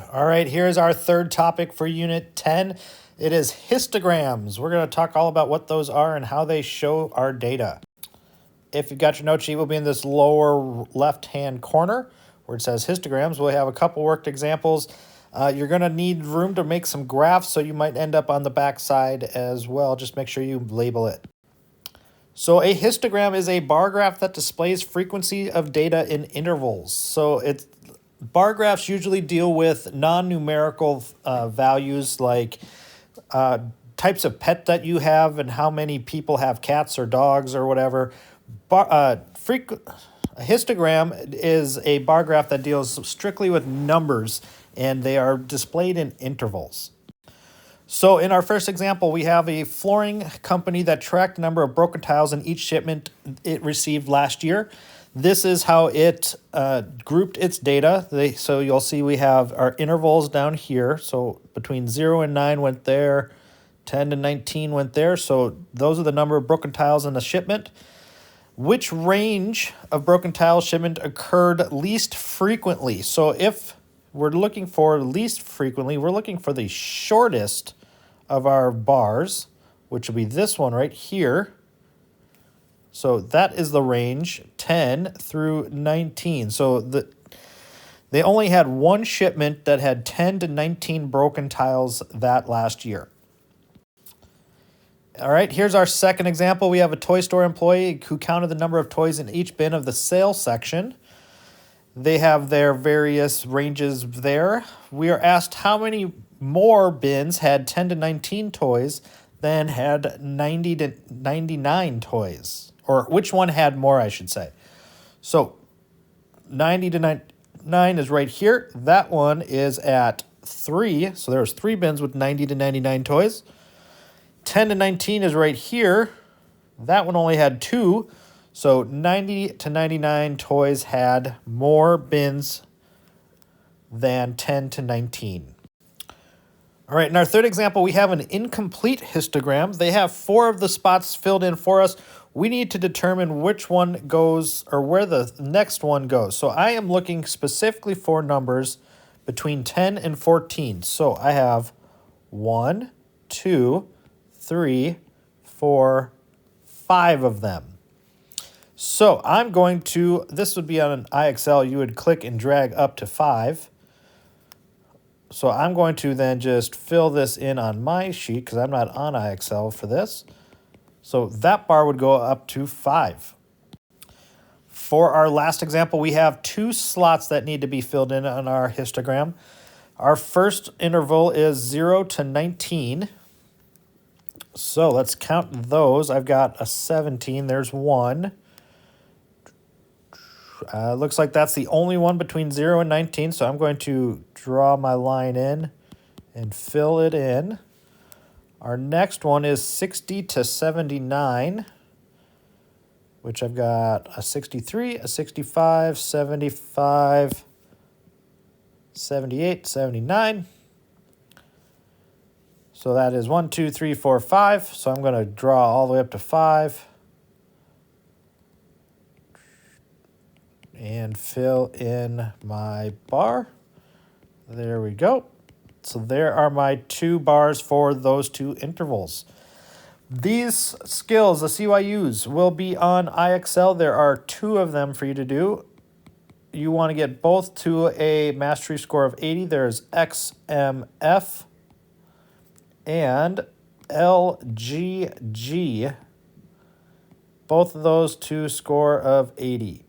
All right, here's our third topic for Unit 10. It is histograms. We're going to talk all about what those are and how they show our data. If you've got your note sheet, we'll be in this lower left-hand corner where it says histograms. We'll have a couple worked examples. You're going to need room to make some graphs, so you might end up on the back side as well. Just make sure you label it. So a histogram is a bar graph that displays frequency of data in intervals. So bar graphs usually deal with non-numerical values like types of pet that you have and how many people have cats or dogs or whatever. A histogram is a bar graph that deals strictly with numbers, and they are displayed in intervals. So in our first example, we have a flooring company that tracked the number of broken tiles in each shipment it received last year. This is how it grouped its data. So you'll see we have our intervals down here. So between 0 and 9 went there, 10 to 19 went there. So those are the number of broken tiles in the shipment. Which range of broken tile shipment occurred least frequently? So if we're looking for least frequently, we're looking for the shortest of our bars, which will be this one right here. So that is the range, 10 through 19. So they only had one shipment that had 10 to 19 broken tiles that last year. All right, here's our second example. We have a toy store employee who counted the number of toys in each bin of the sales section. They have their various ranges there. We are asked how many more bins had 10 to 19 toys than had 90 to 99 toys. Or which one had more, I should say. So 90 to 99 is right here. That one is at 3. So there's 3 bins with 90 to 99 toys. 10 to 19 is right here. That one only had 2. So 90 to 99 toys had more bins than 10 to 19. All right, in our third example, we have an incomplete histogram. They have 4 of the spots filled in for us. We need to determine which one goes or where the next one goes. So I am looking specifically for numbers between 10 and 14. So I have 1, 2, 3, 4, 5 of them. So I'm going to, this would be on an IXL, you would click and drag up to 5. So I'm going to then just fill this in on my sheet because I'm not on IXL for this. So that bar would go up to 5. For our last example, we have 2 slots that need to be filled in on our histogram. Our first interval is 0 to 19. So let's count those. I've got a 17. There's 1. Looks like that's the only one between 0 and 19, so I'm going to draw my line in and fill it in. Our next one is 60 to 79, which I've got a 63, a 65, 75, 78, 79. So that is 1, 2, 3, 4, 5. So I'm going to draw all the way up to 5. And fill in my bar. There we go. So there are my 2 bars for those 2 intervals. These skills, the CYUs, will be on IXL. There are 2 of them for you to do. You want to get both to a mastery score of 80. There's XMF and LGG. Both of those to score of 80.